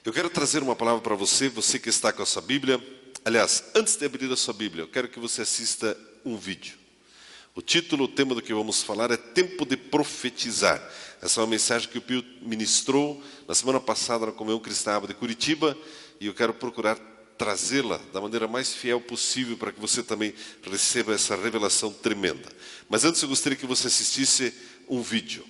Eu quero trazer uma palavra para você, você que está com a sua Bíblia. Aliás, antes de abrir a sua Bíblia, eu quero que você assista um vídeo. O título, o tema do que vamos falar é Tempo de Profetizar. Essa é uma mensagem que o Pio ministrou na semana passada na Comunhão Cristã de Curitiba, e eu quero procurar trazê-la da maneira mais fiel possível para que você também receba essa revelação tremenda. Mas antes eu gostaria que você assistisse um vídeo.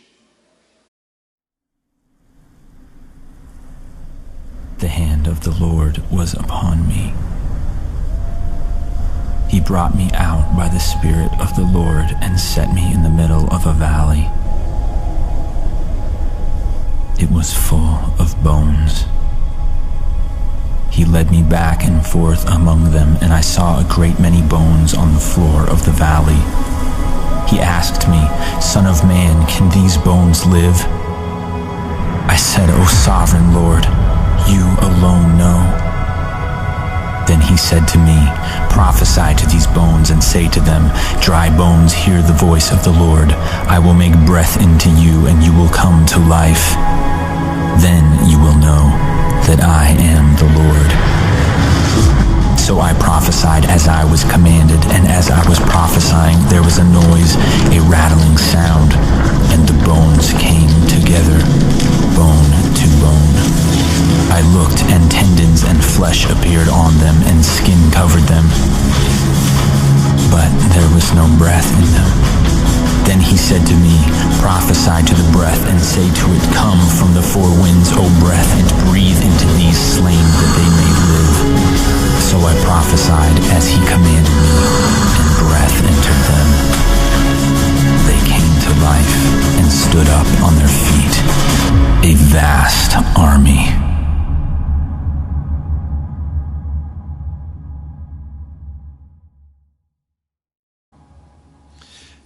The hand of the Lord was upon me. He brought me out by the Spirit of the Lord and set me in the middle of a valley. It was full of bones. He led me back and forth among them, and I saw a great many bones on the floor of the valley. He asked me, "Son of man, can these bones live?" I said, "O sovereign Lord, you alone know." Then he said to me, "Prophesy to these bones and say to them, dry bones, hear the voice of the Lord. I will make breath into you and you will come to life. Then you will know that I am the Lord." So I prophesied as I was commanded, and as I was prophesying, there was a noise, a rattling sound, and the bones came together, bone to bone. I looked, and tendons and flesh appeared on them, and skin covered them, but there was no breath in them. Then he said to me, "Prophesy to the breath, and say to it, come from the four winds, O breath, and breathe into these slain that they may live." So I prophesied as he commanded me, and breath entered them. They came to life and stood up on their feet, a vast army.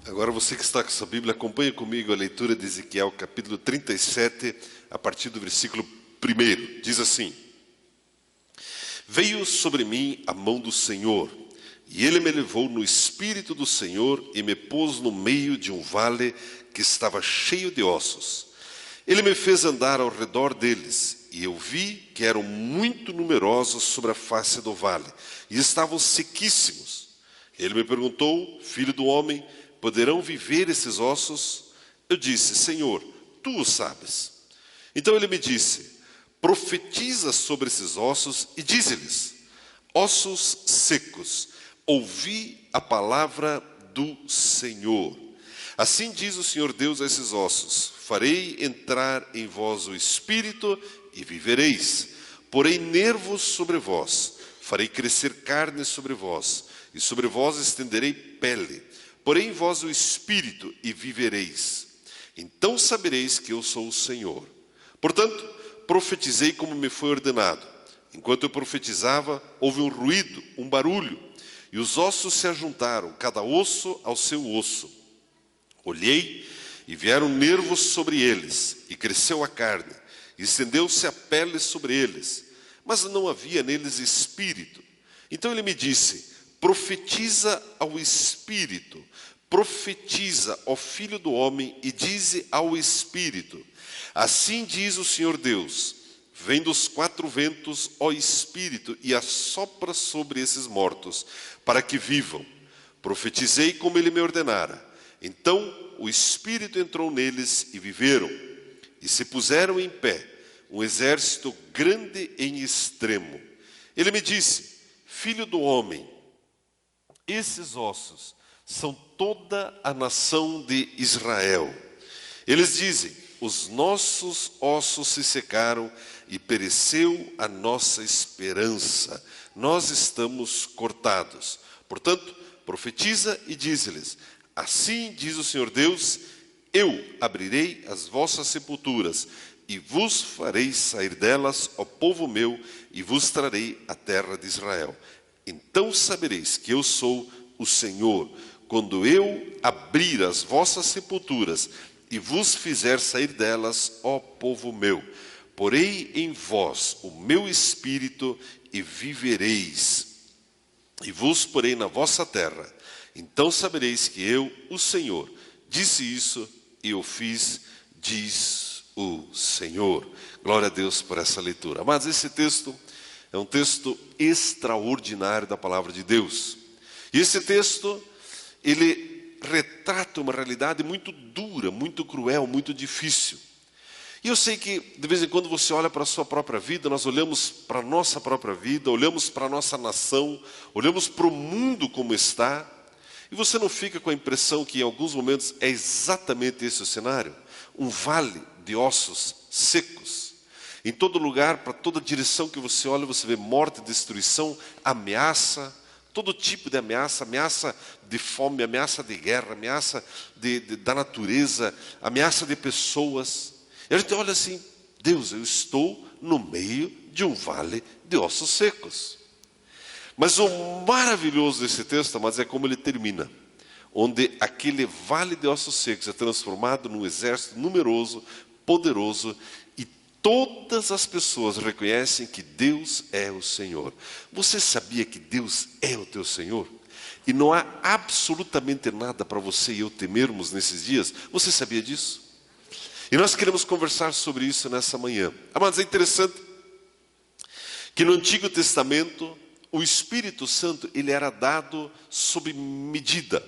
Agora você que está com a sua Bíblia, acompanhe comigo a leitura de Ezequiel, capítulo 37, a partir do versículo 1. Diz assim: "Veio sobre mim a mão do Senhor, e ele me levou no Espírito do Senhor e me pôs no meio de um vale que estava cheio de ossos. Ele me fez andar ao redor deles, e eu vi que eram muito numerosos sobre a face do vale, e estavam sequíssimos. Ele me perguntou, filho do homem, poderão viver esses ossos? Eu disse, Senhor, tu o sabes. Então ele me disse, profetiza sobre esses ossos e dize-lhes, ossos secos, ouvi a palavra do Senhor. Assim diz o Senhor Deus a esses ossos, farei entrar em vós o Espírito e vivereis. Porei nervos sobre vós, farei crescer carne sobre vós, e sobre vós estenderei pele. Porém em vós o Espírito e vivereis. Então sabereis que eu sou o Senhor. Portanto, profetizei como me foi ordenado. Enquanto eu profetizava, houve um ruído, um barulho, e os ossos se ajuntaram, cada osso ao seu osso. Olhei, e vieram nervos sobre eles, e cresceu a carne, e estendeu-se a pele sobre eles, mas não havia neles espírito. Então ele me disse, profetiza ao Espírito, profetiza ao Filho do Homem e dize ao Espírito, assim diz o Senhor Deus, vem dos quatro ventos, ó Espírito, e assopra sobre esses mortos, para que vivam. Profetizei como ele me ordenara. Então o Espírito entrou neles e viveram, e se puseram em pé, um exército grande em extremo. Ele me disse, filho do homem, esses ossos são toda a nação de Israel. Eles dizem, os nossos ossos se secaram e pereceu a nossa esperança. Nós estamos cortados. Portanto, profetiza e diz-lhes, assim diz o Senhor Deus, eu abrirei as vossas sepulturas e vos farei sair delas, ó povo meu, e vos trarei a terra de Israel. Então sabereis que eu sou o Senhor, quando eu abrir as vossas sepulturas e vos fizer sair delas, ó povo meu. Porei em vós o meu espírito e vivereis, e vos porei na vossa terra. Então sabereis que eu, o Senhor, disse isso e o fiz, diz o Senhor. Glória a Deus por essa leitura. Mas esse texto é um texto extraordinário da palavra de Deus. E esse texto, ele retrata uma realidade muito dura, muito cruel, muito difícil. E eu sei que de vez em quando você olha para a sua própria vida, nós olhamos para a nossa própria vida, olhamos para a nossa nação, olhamos para o mundo como está, e você não fica com a impressão que em alguns momentos é exatamente esse o cenário? Um vale de ossos secos. Em todo lugar, para toda direção que você olha, você vê morte, destruição, ameaça, todo tipo de ameaça, ameaça de fome, ameaça de guerra, ameaça da natureza, ameaça de pessoas. E a gente olha assim, Deus, eu estou no meio de um vale de ossos secos. Mas o maravilhoso desse texto, amados, é como ele termina. Onde aquele vale de ossos secos é transformado num exército numeroso, poderoso, e todas as pessoas reconhecem que Deus é o Senhor. Você sabia que Deus é o teu Senhor? E não há absolutamente nada para você e eu temermos nesses dias? Você sabia disso? E nós queremos conversar sobre isso nessa manhã. Mas é interessante que no Antigo Testamento, o Espírito Santo, ele era dado sob medida.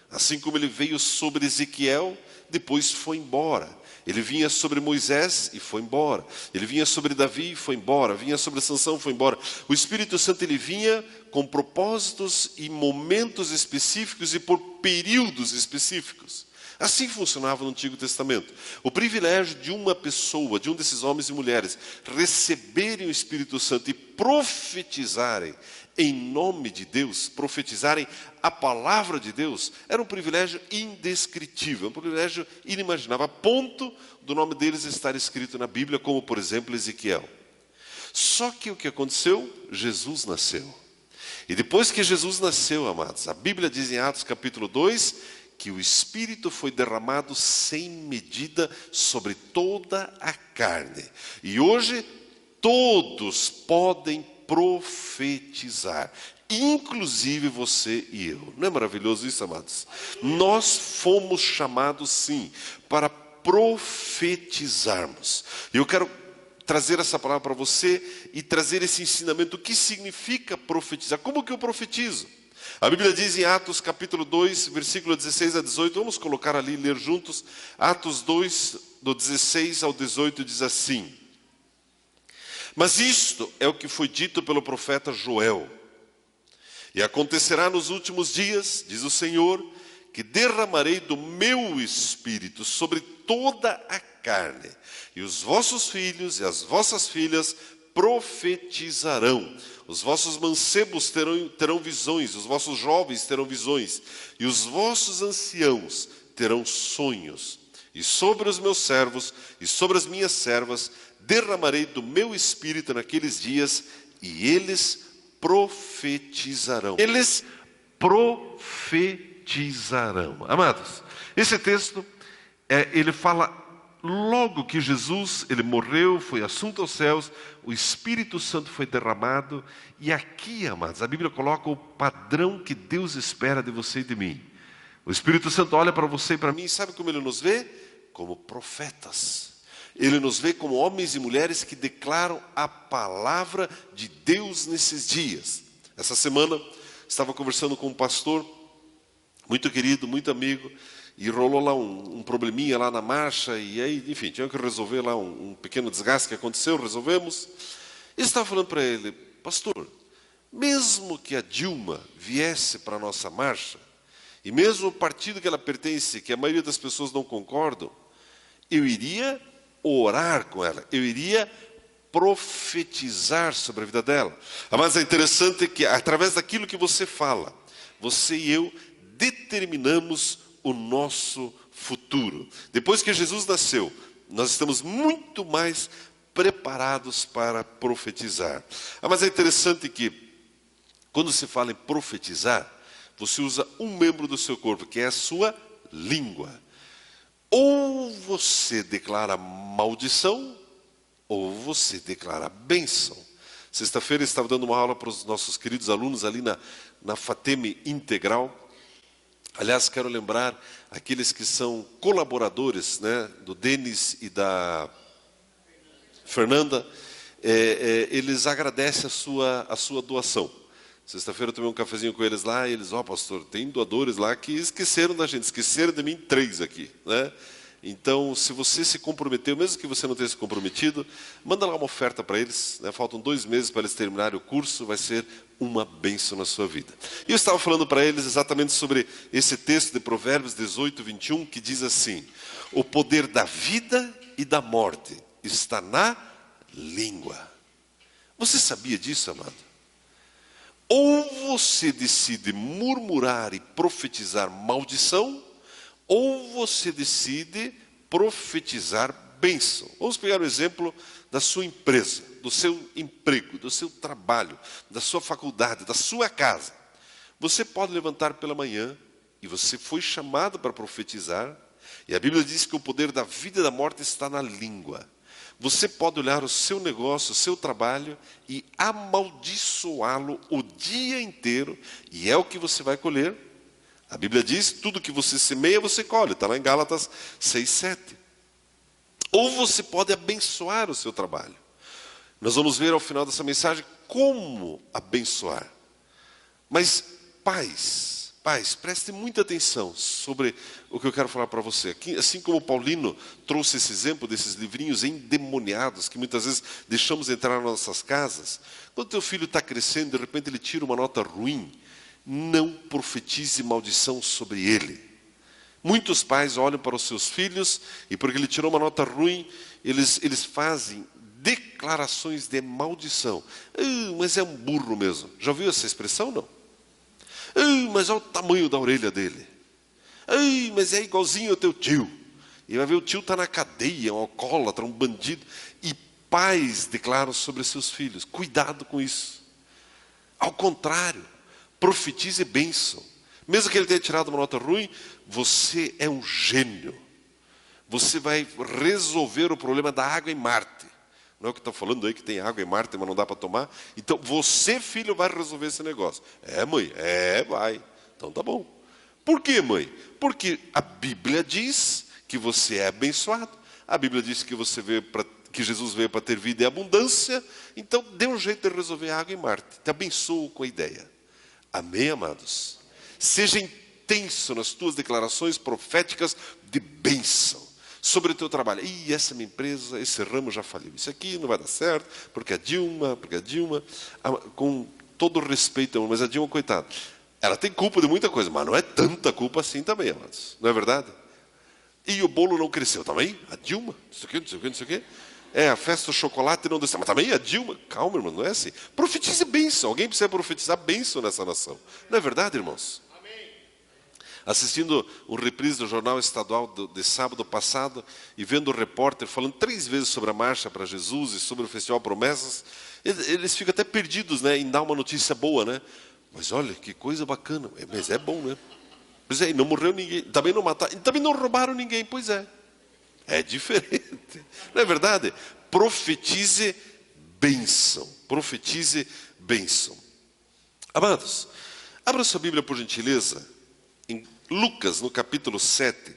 Assim como ele veio sobre Ezequiel, depois foi embora. Ele vinha sobre Moisés e foi embora. Ele vinha sobre Davi e foi embora. Vinha sobre Sansão e foi embora. O Espírito Santo, ele vinha com propósitos e momentos específicos e por períodos específicos. Assim funcionava no Antigo Testamento. O privilégio de uma pessoa, de um desses homens e mulheres, receberem o Espírito Santo e profetizarem em nome de Deus, profetizarem a palavra de Deus, era um privilégio indescritível, um privilégio inimaginável, a ponto do nome deles estar escrito na Bíblia, como por exemplo Ezequiel. Só que o que aconteceu? Jesus nasceu. E depois que Jesus nasceu, amados, a Bíblia diz em Atos capítulo 2, que o Espírito foi derramado sem medida sobre toda a carne. E hoje todos podem profetizar, inclusive você e eu. Não é maravilhoso isso, amados? Nós fomos chamados, sim, para profetizarmos. E eu quero trazer essa palavra para você e trazer esse ensinamento. O que significa profetizar? Como que eu profetizo? A Bíblia diz em Atos capítulo 2, versículo 16 a 18, vamos colocar ali e ler juntos. Atos 2, do 16 ao 18, diz assim: Mas isto é o que foi dito pelo profeta Joel. E acontecerá nos últimos dias, diz o Senhor, que derramarei do meu espírito sobre toda a carne, e os vossos filhos e as vossas filhas profetizarão. Os vossos mancebos terão visões, os vossos jovens terão visões, e os vossos anciãos terão sonhos. E sobre os meus servos e sobre as minhas servas derramarei do meu espírito naqueles dias, e eles profetizarão. Eles profetizarão. Amados, esse texto, ele fala logo que Jesus, ele morreu, foi assunto aos céus, o Espírito Santo foi derramado, e aqui, amados, a Bíblia coloca o padrão que Deus espera de você e de mim. O Espírito Santo olha para você e para mim, e sabe como ele nos vê? Como profetas. Ele nos vê como homens e mulheres que declaram a palavra de Deus nesses dias. Essa semana, estava conversando com um pastor, muito querido, muito amigo, e rolou lá um probleminha lá na marcha, e aí, enfim, tinha que resolver lá um pequeno desgaste que aconteceu, resolvemos. E estava falando para ele, pastor, mesmo que a Dilma viesse para a nossa marcha, e mesmo o partido que ela pertence, que a maioria das pessoas não concordam, eu iria orar com ela, eu iria profetizar sobre a vida dela. Mas é interessante que, através daquilo que você fala, você e eu determinamos o nosso futuro. Depois que Jesus nasceu, nós estamos muito mais preparados para profetizar. Mas é interessante que, quando se fala em profetizar, você usa um membro do seu corpo, que é a sua língua. Ou você declara maldição, ou você declara bênção. Sexta-feira eu estava dando uma aula para os nossos queridos alunos ali na Fateme Integral. Aliás, quero lembrar aqueles que são colaboradores, né, do Denis e da Fernanda, eles agradecem a sua doação. Sexta-feira eu tomei um cafezinho com eles lá, e eles, pastor, tem doadores lá que esqueceram da gente, esqueceram de mim 3 aqui, né? Então, se você se comprometeu, mesmo que você não tenha se comprometido, manda lá uma oferta para eles, né? Faltam 2 meses para eles terminarem o curso, vai ser uma bênção na sua vida. E eu estava falando para eles exatamente sobre esse texto de Provérbios 18, 21, que diz assim: o poder da vida e da morte está na língua. Você sabia disso, amado? Ou você decide murmurar e profetizar maldição, ou você decide profetizar bênção. Vamos pegar o exemplo da sua empresa, do seu emprego, do seu trabalho, da sua faculdade, da sua casa. Você pode levantar pela manhã e você foi chamado para profetizar, e a Bíblia diz que o poder da vida e da morte está na língua. Você pode olhar o seu negócio, o seu trabalho e amaldiçoá-lo o dia inteiro, e é o que você vai colher. A Bíblia diz, tudo que você semeia, você colhe. Está lá em Gálatas 6, 7. Ou você pode abençoar o seu trabalho. Nós vamos ver ao final dessa mensagem como abençoar. Mas pais, prestem muita atenção sobre o que eu quero falar para você. Aqui, assim como o Paulino trouxe esse exemplo desses livrinhos endemoniados que muitas vezes deixamos entrar nas nossas casas. Quando teu filho está crescendo, de repente ele tira uma nota ruim, não profetize maldição sobre ele. Muitos pais olham para os seus filhos e porque ele tirou uma nota ruim, eles fazem declarações de maldição. Mas é um burro mesmo. Já ouviu essa expressão, não? Mas olha o tamanho da orelha dele. Mas é igualzinho ao teu tio. E vai ver, o tio está na cadeia, um alcoólatra, um bandido. E pais declaram sobre seus filhos: cuidado com isso. Ao contrário, profetize bênção. Mesmo que ele tenha tirado uma nota ruim, você é um gênio. Você vai resolver o problema da água em Marte. Não é o que está falando aí que tem água em Marte, mas não dá para tomar? Então, você, filho, vai resolver esse negócio. Mãe? Vai. Então, tá bom. Por quê, mãe? Porque a Bíblia diz que você é abençoado. A Bíblia diz que que Jesus veio para ter vida e abundância. Então, dê um jeito de resolver a água em Marte. Te abençoo com a ideia. Amém, amados? Seja intenso nas tuas declarações proféticas de bênção sobre o teu trabalho. Essa minha empresa, esse ramo já faliu. Isso aqui não vai dar certo, porque a Dilma, com todo respeito, mas a Dilma, coitada, ela tem culpa de muita coisa, mas não é tanta culpa assim também, amados. Não é verdade? E o bolo não cresceu também? A Dilma, não sei o quê. A festa do chocolate não deu certo, mas também a Dilma. Calma, irmão, não é assim. Profetize bênção. Alguém precisa profetizar bênção nessa nação. Não é verdade, irmãos? Assistindo um reprise do Jornal Estadual de sábado passado e vendo o repórter falando 3 vezes sobre a Marcha para Jesus e sobre o Festival Promessas, eles ficam até perdidos, né, em dar uma notícia boa, né? Mas olha, que coisa bacana. Mas é bom, né? Pois é, e não morreu ninguém, também não mataram, e também não roubaram ninguém. Pois é. É diferente. Não é verdade? Profetize bênção. Profetize bênção. Amados, abra sua Bíblia por gentileza em Lucas, no capítulo 7,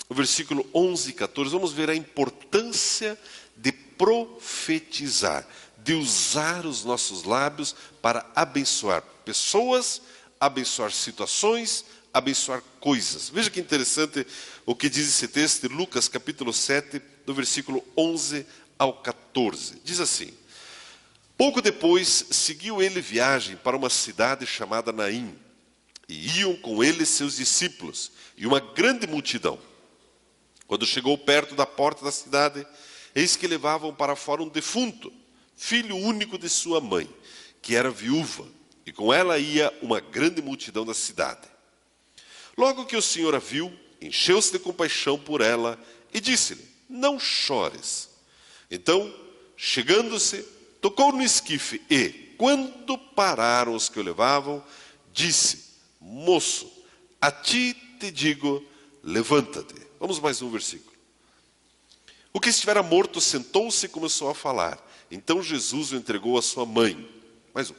o versículo 11 e 14, vamos ver a importância de profetizar, de usar os nossos lábios para abençoar pessoas, abençoar situações, abençoar coisas. Veja que interessante o que diz esse texto de Lucas, capítulo 7, do versículo 11 ao 14. Diz assim: pouco depois, seguiu ele viagem para uma cidade chamada Naim, e iam com ele seus discípulos e uma grande multidão. Quando chegou perto da porta da cidade, eis que levavam para fora um defunto, filho único de sua mãe, que era viúva, e com ela ia uma grande multidão da cidade. Logo que o Senhor a viu, encheu-se de compaixão por ela e disse-lhe: não chores. Então, chegando-se, tocou no esquife e, quando pararam os que o levavam, disse: moço, a ti te digo, levanta-te. Vamos mais um versículo. O que estivera morto sentou-se e começou a falar. Então Jesus o entregou à sua mãe. Mais um.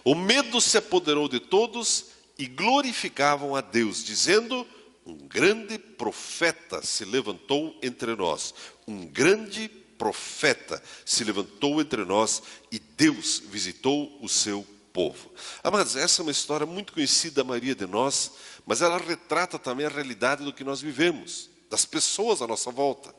O medo se apoderou de todos e glorificavam a Deus, dizendo: um grande profeta se levantou entre nós, um grande profeta se levantou entre nós e Deus visitou o seu povo. Amados, essa é uma história muito conhecida da maioria de nós, mas ela retrata também a realidade do que nós vivemos, das pessoas à nossa volta.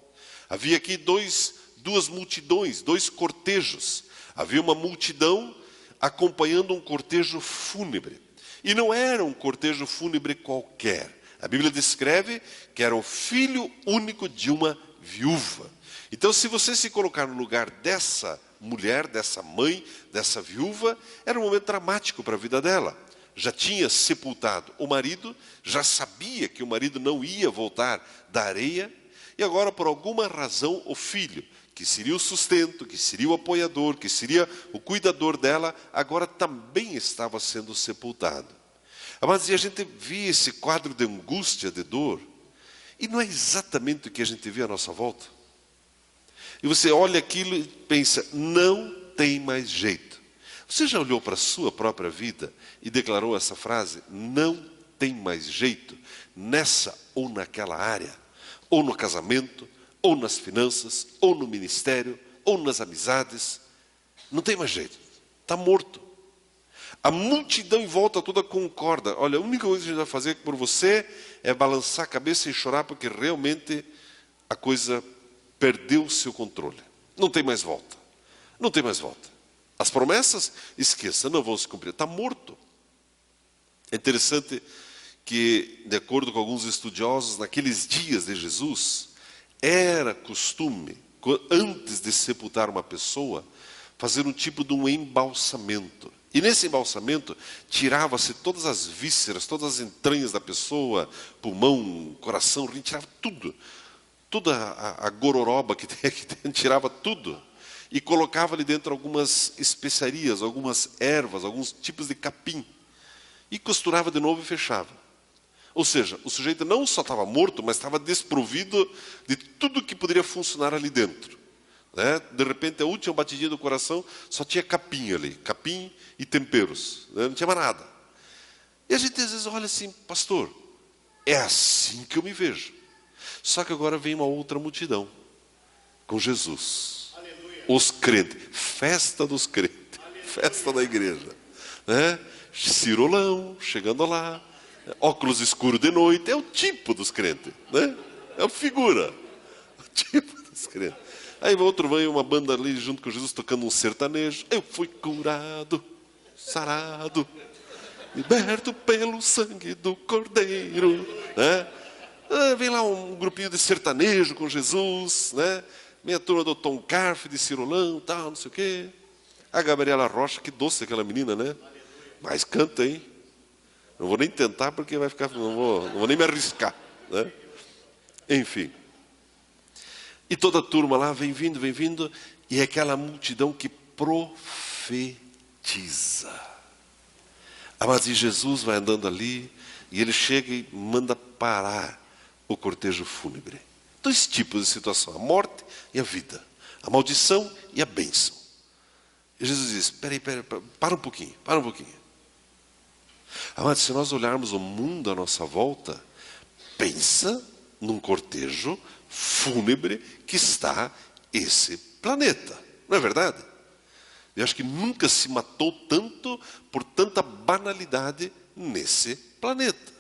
Havia aqui duas multidões, dois cortejos. Havia uma multidão acompanhando um cortejo fúnebre. E não era um cortejo fúnebre qualquer. A Bíblia descreve que era o filho único de uma viúva. Então, se você se colocar no lugar dessa mulher, dessa mãe, dessa viúva, era um momento dramático para a vida dela. Já tinha sepultado o marido, já sabia que o marido não ia voltar da areia, e agora, por alguma razão, o filho, que seria o sustento, que seria o apoiador, que seria o cuidador dela, agora também estava sendo sepultado. Mas a gente vê esse quadro de angústia, de dor, e não é exatamente o que a gente vê à nossa volta. E você olha aquilo e pensa, não tem mais jeito. Você já olhou para a sua própria vida e declarou essa frase? Não tem mais jeito nessa ou naquela área, ou no casamento, ou nas finanças, ou no ministério, ou nas amizades. Não tem mais jeito, está morto. A multidão em volta toda concorda. Olha, a única coisa que a gente vai fazer por você é balançar a cabeça e chorar, porque realmente a coisa perdeu o seu controle. Não tem mais volta. Não tem mais volta. As promessas, esqueça, não vão se cumprir. Está morto. É interessante que, de acordo com alguns estudiosos, naqueles dias de Jesus, era costume, antes de sepultar uma pessoa, fazer um tipo de um embalsamento. E nesse embalsamento, tirava-se todas as vísceras, todas as entranhas da pessoa, pulmão, coração, rim, tirava tudo. Toda a gororoba que tem aqui dentro, tirava tudo. E colocava ali dentro algumas especiarias, algumas ervas, alguns tipos de capim. E costurava de novo e fechava. Ou seja, o sujeito não só estava morto, mas estava desprovido de tudo que poderia funcionar ali dentro. Né? De repente, a última batidinha do coração só tinha capim ali, capim e temperos, né? Não tinha mais nada. E a gente às vezes olha assim, pastor, é assim que eu me vejo. Só que agora vem uma outra multidão, com Jesus. Aleluia. Os crentes, festa dos crentes, aleluia. Festa da igreja. Né? Cirolão, chegando lá, óculos escuros de noite, é o tipo dos crentes, né? É a figura, o tipo dos crentes. Aí outro vem uma banda ali junto com Jesus tocando um sertanejo. Eu fui curado, sarado, liberto pelo sangue do Cordeiro. Né? Vem lá um grupinho de sertanejo com Jesus, né? Meia turma do Tom Carf, de Cirolão, tal, não sei o quê. A Gabriela Rocha, que doce aquela menina, né? Mas canta, hein? Não vou nem tentar porque vai ficar, não vou nem me arriscar, né? Enfim. E toda a turma lá vem vindo, e é aquela multidão que profetiza. Mas e Jesus vai andando ali, e ele chega e manda parar o cortejo fúnebre. Dois tipos de situação, a morte e a vida. A maldição e a bênção. E Jesus diz, peraí, para um pouquinho. Mas se nós olharmos o mundo à nossa volta, pensa num cortejo fúnebre que está esse planeta. Não é verdade? Eu acho que nunca se matou tanto por tanta banalidade nesse planeta.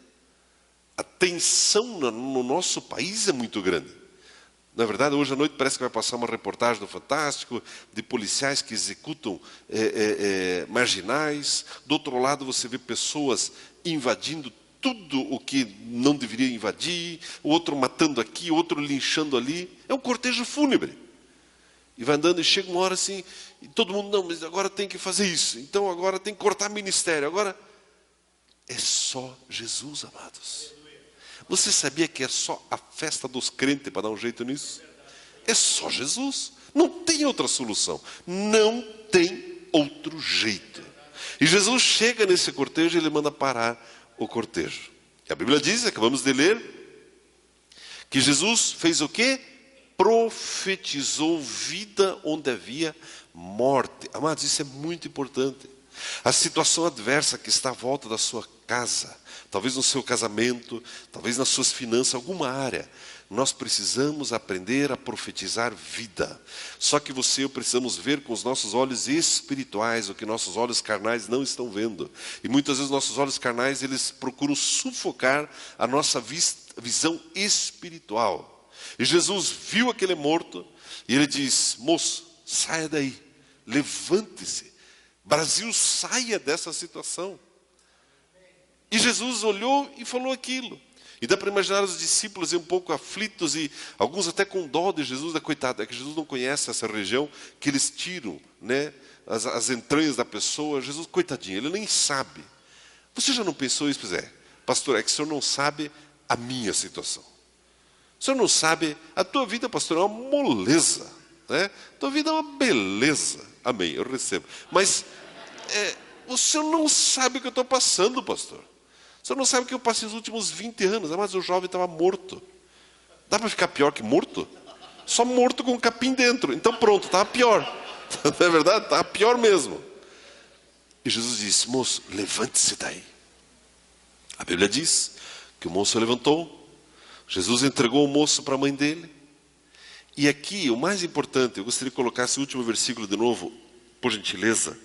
A tensão no nosso país é muito grande. Na verdade, hoje à noite parece que vai passar uma reportagem do Fantástico de policiais que executam marginais. Do outro lado, você vê pessoas invadindo tudo o que não deveria invadir, o outro matando aqui, o outro linchando ali. É um cortejo fúnebre. E vai andando e chega uma hora assim, e todo mundo, não, mas agora tem que fazer isso. Então agora tem que cortar ministério. Agora é só Jesus, amados. Você sabia que é só a festa dos crentes para dar um jeito nisso? É só Jesus. Não tem outra solução. Não tem outro jeito. E Jesus chega nesse cortejo e ele manda parar o cortejo. E a Bíblia diz, acabamos de ler, que Jesus fez o quê? Profetizou vida onde havia morte. Amados, isso é muito importante. A situação adversa que está à volta da sua casa, talvez no seu casamento, talvez nas suas finanças, alguma área. Nós precisamos aprender a profetizar vida. Só que você e eu precisamos ver com os nossos olhos espirituais o que nossos olhos carnais não estão vendo. E muitas vezes nossos olhos carnais, eles procuram sufocar a nossa visão espiritual. E Jesus viu aquele morto e ele diz: moço, saia daí, levante-se. Brasil, saia dessa situação. E Jesus olhou e falou aquilo. E dá para imaginar os discípulos um pouco aflitos e alguns até com dó de Jesus, coitado, é que Jesus não conhece essa região que eles tiram, né, as entranhas da pessoa. Jesus, coitadinho, ele nem sabe. Você já não pensou isso? Pois é, pastor, é que o senhor não sabe a minha situação. O senhor não sabe, a tua vida, pastor, é uma moleza, né? A tua vida é uma beleza. Amém, eu recebo. Mas o senhor não sabe o que eu estou passando, pastor. O senhor não sabe o que eu passei nos últimos 20 anos. Mas o jovem estava morto. Dá para ficar pior que morto? Só morto com um capim dentro. Então pronto, estava pior. Não é verdade? Estava pior mesmo. E Jesus disse: moço, levante-se daí. A Bíblia diz que o moço levantou. Jesus entregou o moço para a mãe dele. E aqui, o mais importante, eu gostaria de colocar esse último versículo de novo, por gentileza,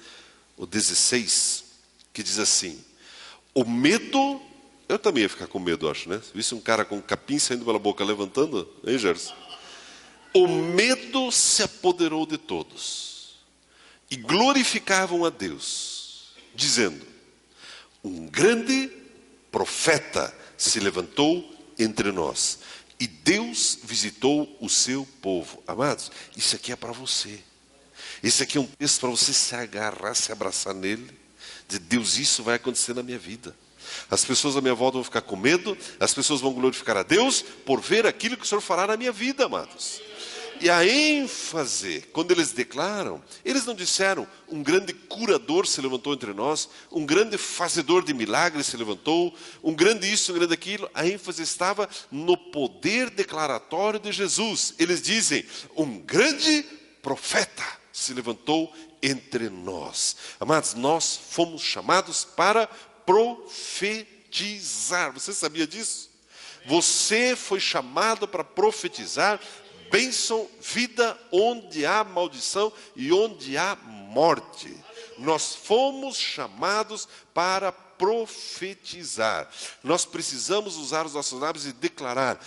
o 16, que diz assim: o medo, eu também ia ficar com medo, acho, né? Se visse um cara com um capim saindo pela boca levantando, hein, Gerson? O medo se apoderou de todos e glorificavam a Deus, dizendo: um grande profeta se levantou entre nós e Deus visitou o seu povo. Amados, isso aqui é para você. Esse aqui é um texto para você se agarrar, se abraçar nele. De Deus, isso vai acontecer na minha vida. As pessoas à minha volta vão ficar com medo. As pessoas vão glorificar a Deus por ver aquilo que o Senhor fará na minha vida, amados. E a ênfase, quando eles declaram, eles não disseram: um grande curador se levantou entre nós, um grande fazedor de milagres se levantou, um grande isso, um grande aquilo. A ênfase estava no poder declaratório de Jesus. Eles dizem: um grande profeta se levantou entre nós. Amados, nós fomos chamados para profetizar. Você sabia disso? Você foi chamado para profetizar bênção, vida onde há maldição e onde há morte. Nós fomos chamados para profetizar. Nós precisamos usar os nossos lábios e declarar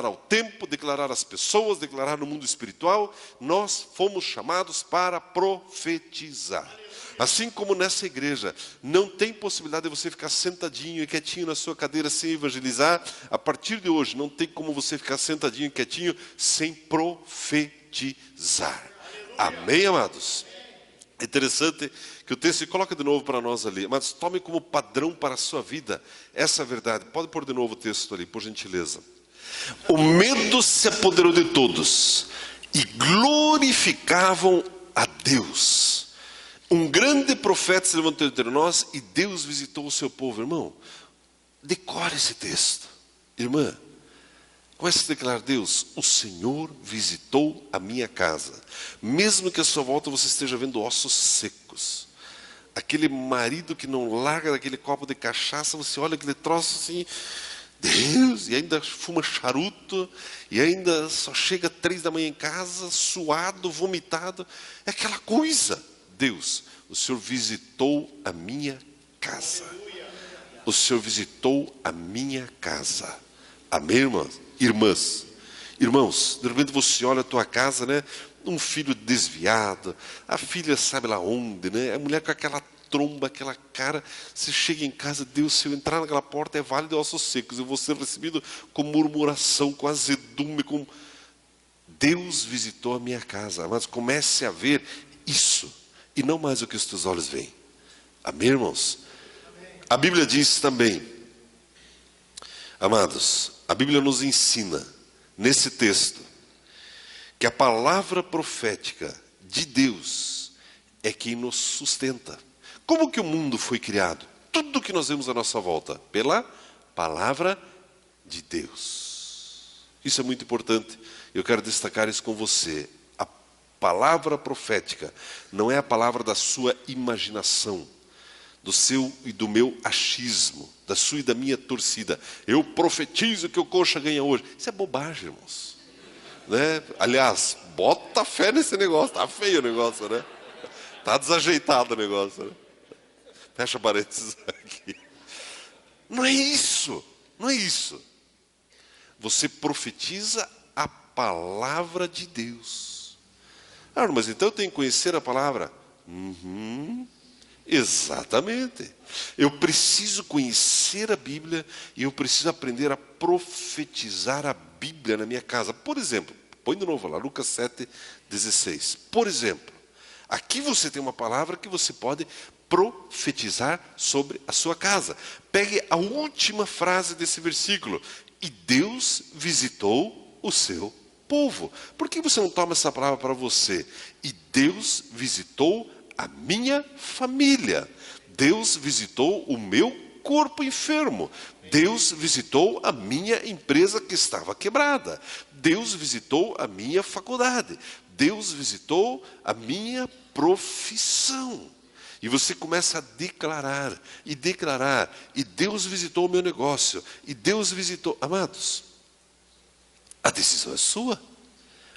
ao tempo, declarar às pessoas, declarar no mundo espiritual. Nós fomos chamados para profetizar. Assim como nessa igreja, não tem possibilidade de você ficar sentadinho e quietinho na sua cadeira sem evangelizar. A partir de hoje, não tem como você ficar sentadinho e quietinho sem profetizar. Amém, amados? É interessante que o texto coloca de novo para nós ali. Mas tome como padrão para a sua vida essa verdade. Pode pôr de novo o texto ali, por gentileza. O medo se apoderou de todos e glorificavam a Deus. Um grande profeta se levantou entre nós e Deus visitou o seu povo. Irmão, decore esse texto. Irmã, comece a declarar: Deus, o Senhor visitou a minha casa. Mesmo que à sua volta você esteja vendo ossos secos. Aquele marido que não larga daquele copo de cachaça, você olha aquele troço assim, Deus, e ainda fuma charuto, e ainda só chega 3 da manhã em casa, suado, vomitado. É aquela coisa. Deus, o Senhor visitou a minha casa. O Senhor visitou a minha casa. Amém, irmãs? Irmãos, de repente você olha a tua casa, né? Um filho desviado, a filha sabe lá onde, né? A mulher com aquela tromba, aquela cara. Você chega em casa, Deus, se eu entrar naquela porta é vale de ossos secos. Eu vou ser recebido com murmuração, com azedume, com... Deus visitou a minha casa. Mas comece a ver isso e não mais o que os teus olhos veem. Amém, irmãos? A Bíblia diz também, amados, a Bíblia nos ensina, nesse texto, que a palavra profética de Deus é quem nos sustenta. Como que o mundo foi criado? Tudo que nós vemos à nossa volta, pela palavra de Deus. Isso é muito importante. Eu quero destacar isso com você. A palavra profética não é a palavra da sua imaginação, do seu e do meu achismo, da sua e da minha torcida. Eu profetizo que o Coxa ganha hoje. Isso é bobagem, irmãos. Né? Aliás, bota fé nesse negócio. Tá feio o negócio, né? Tá desajeitado o negócio, né? Fecha parênteses aqui. Não é isso. Não é isso. Você profetiza a palavra de Deus. Ah, mas então eu tenho que conhecer a palavra? Exatamente. Eu preciso conhecer a Bíblia e eu preciso aprender a profetizar a Bíblia na minha casa. Por exemplo, põe de novo lá, Lucas 7:16. Por exemplo, aqui você tem uma palavra que você pode profetizar sobre a sua casa. Pegue a última frase desse versículo. E Deus visitou o seu povo. Por que você não toma essa palavra para você? E Deus visitou a minha família. Deus visitou o meu corpo enfermo. Deus visitou a minha empresa que estava quebrada. Deus visitou a minha faculdade. Deus visitou a minha profissão. E você começa a declarar, e declarar, e Deus visitou o meu negócio, e Deus visitou. Amados, a decisão é sua.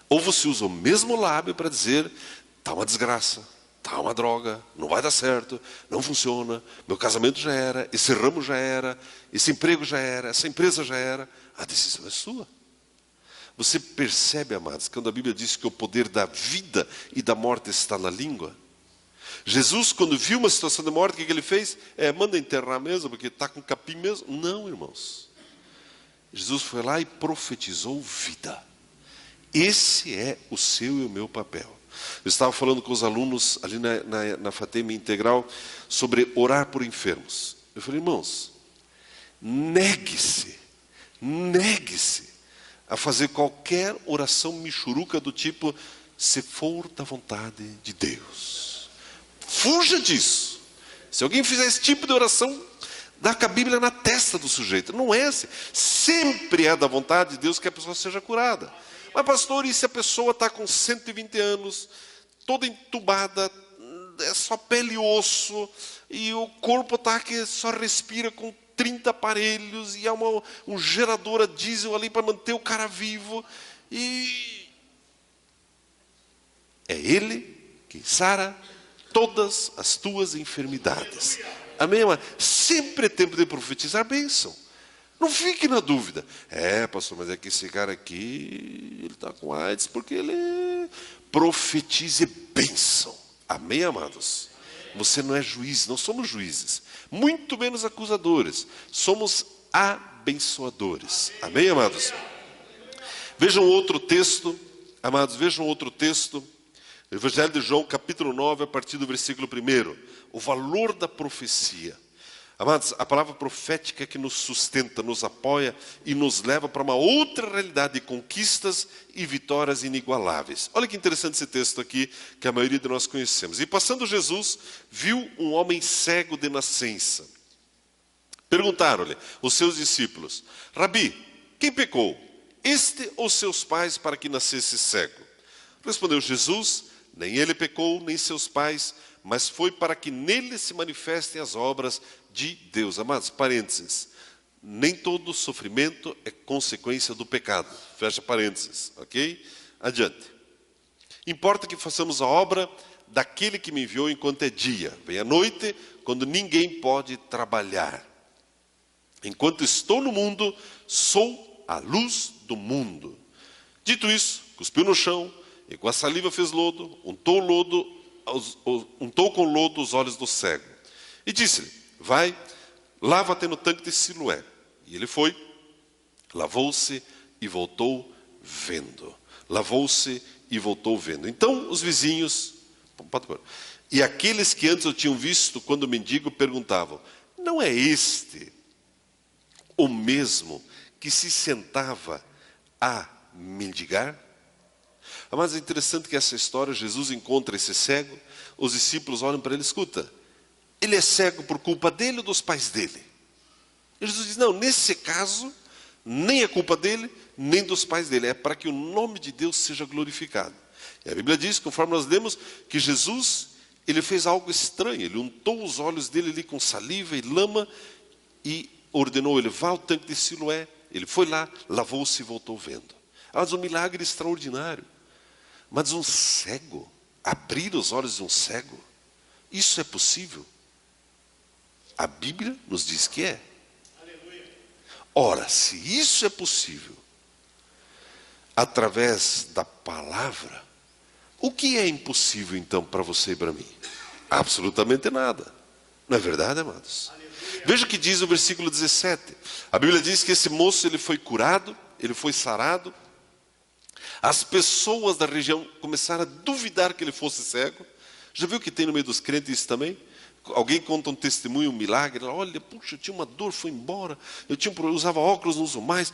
Ou você usa o mesmo lábio para dizer, está uma desgraça, está uma droga, não vai dar certo, não funciona, meu casamento já era, esse ramo já era, esse emprego já era, essa empresa já era. A decisão é sua. Você percebe, amados, quando a Bíblia diz que o poder da vida e da morte está na língua? Jesus, quando viu uma situação de morte, o que ele fez? Manda enterrar mesmo, porque está com capim mesmo. Não, irmãos. Jesus foi lá e profetizou vida. Esse é o seu e o meu papel. Eu estava falando com os alunos ali na Fatema Integral sobre orar por enfermos. Eu falei, irmãos, negue-se a fazer qualquer oração michuruca do tipo, se for da vontade de Deus. Fuja disso. Se alguém fizer esse tipo de oração, dá com a Bíblia na testa do sujeito. Não é assim. Sempre é da vontade de Deus que a pessoa seja curada. Mas pastor, e se a pessoa está com 120 anos, toda entubada, é só pele e osso, e o corpo está que só respira com 30 aparelhos, e há um gerador a diesel ali para manter o cara vivo, e é Ele que sara todas as tuas enfermidades. Amém, amado? Sempre é tempo de profetizar bênção. Não fique na dúvida. Pastor, mas é que esse cara aqui, ele está com AIDS porque ele profetize bênção. Amém, amados? Você não é juiz, não somos juízes. Muito menos acusadores. Somos abençoadores. Amém, amados? Vejam outro texto, amados, vejam outro texto. Evangelho de João, capítulo 9, a partir do versículo 1. O valor da profecia. Amados, a palavra profética é que nos sustenta, nos apoia e nos leva para uma outra realidade de conquistas e vitórias inigualáveis. Olha que interessante esse texto aqui, que a maioria de nós conhecemos. E passando Jesus, viu um homem cego de nascença. Perguntaram-lhe os seus discípulos, Rabi, quem pecou? Este ou seus pais para que nascesse cego? Respondeu Jesus, nem ele pecou, nem seus pais, mas foi para que nele se manifestem as obras de Deus. Amados, parênteses. Nem todo sofrimento é consequência do pecado. Fecha parênteses, ok? Adiante. Importa que façamos a obra daquele que me enviou enquanto é dia. Vem a noite, quando ninguém pode trabalhar. Enquanto estou no mundo, sou a luz do mundo. Dito isso, cuspiu no chão, e com a saliva fez lodo, untou com lodo os olhos do cego. E disse-lhe, vai, lava-te no tanque de Siloé. E ele foi, lavou-se e voltou vendo. Lavou-se e voltou vendo. Então os vizinhos, e aqueles que antes o tinham visto quando o mendigo perguntavam, não é este o mesmo que se sentava a mendigar? Mas é interessante que essa história, Jesus encontra esse cego, os discípulos olham para ele, escuta, ele é cego por culpa dele ou dos pais dele? E Jesus diz, não, nesse caso, nem é culpa dele, nem dos pais dele, é para que o nome de Deus seja glorificado. E a Bíblia diz, conforme nós lemos, que Jesus, ele fez algo estranho. Ele untou os olhos dele ali com saliva e lama e ordenou ele, vá ao tanque de Siloé. Ele foi lá, lavou-se e voltou vendo. Mas um milagre extraordinário. Mas um cego, abrir os olhos de um cego, isso é possível? A Bíblia nos diz que é. Ora, se isso é possível, através da palavra, o que é impossível então para você e para mim? Absolutamente nada. Não é verdade, amados? Veja o que diz o versículo 17. A Bíblia diz que esse moço ele foi curado, ele foi sarado. As pessoas da região começaram a duvidar que ele fosse cego. Já viu que tem no meio dos crentes isso também? Alguém conta um testemunho, um milagre. Olha, puxa, eu tinha uma dor, foi embora. Eu usava óculos, não uso mais.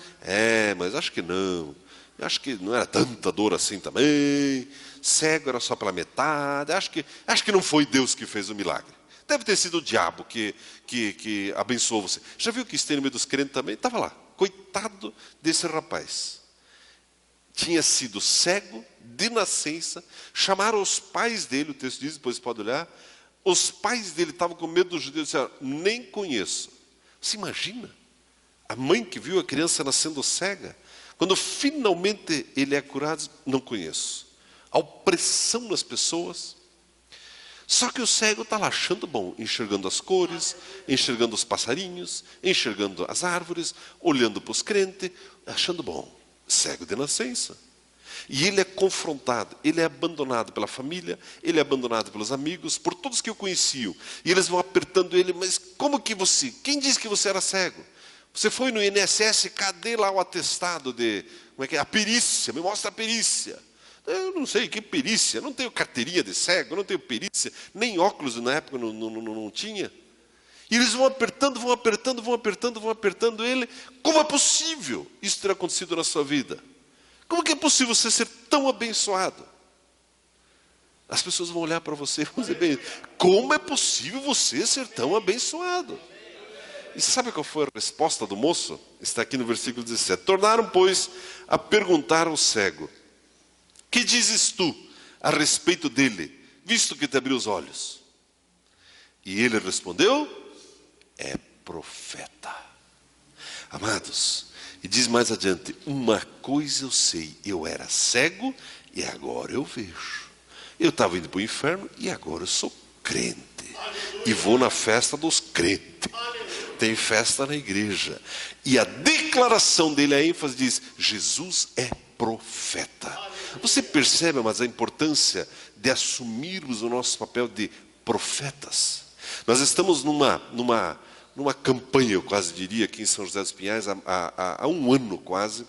Mas acho que não. Eu acho que não era tanta dor assim também. Cego era só pela metade. Acho que não foi Deus que fez o milagre. Deve ter sido o diabo que abençoou você. Já viu que isso tem no meio dos crentes também? Estava lá. Coitado desse rapaz. Tinha sido cego de nascença. Chamaram os pais dele, o texto diz, depois pode olhar. Os pais dele estavam com medo dos judeus. Disseram, nem conheço. Você imagina? A mãe que viu a criança nascendo cega. Quando finalmente ele é curado, não conheço. A opressão nas pessoas. Só que o cego está lá achando bom, enxergando as cores, enxergando os passarinhos, enxergando as árvores, olhando para os crentes, achando bom. Cego de nascença. E ele é confrontado, ele é abandonado pela família, ele é abandonado pelos amigos, por todos que o conheciam. E eles vão apertando ele, mas como que você? Quem disse que você era cego? Você foi no INSS, cadê lá o atestado de... Como é que é? A perícia, me mostra a perícia. Eu não sei, que perícia? Não tenho carteirinha de cego, não tenho perícia, nem óculos na época não tinha. E eles vão apertando, vão apertando, vão apertando, vão apertando ele. Como é possível isso ter acontecido na sua vida? Como que é possível você ser tão abençoado? As pessoas vão olhar para você e vão dizer, bem, como é possível você ser tão abençoado? E sabe qual foi a resposta do moço? Está aqui no versículo 17. Tornaram, pois, a perguntar ao cego, que dizes tu a respeito dele, visto que te abriu os olhos? E ele respondeu, é profeta. Amados, e diz mais adiante, uma coisa eu sei, eu era cego e agora eu vejo. Eu estava indo para o inferno e agora eu sou crente. E vou na festa dos crentes. Tem festa na igreja. E a declaração dele, a ênfase diz, Jesus é profeta. Você percebe, mas a importância de assumirmos o nosso papel de profetas. Nós estamos numa campanha, eu quase diria, aqui em São José dos Pinhais, há um ano quase,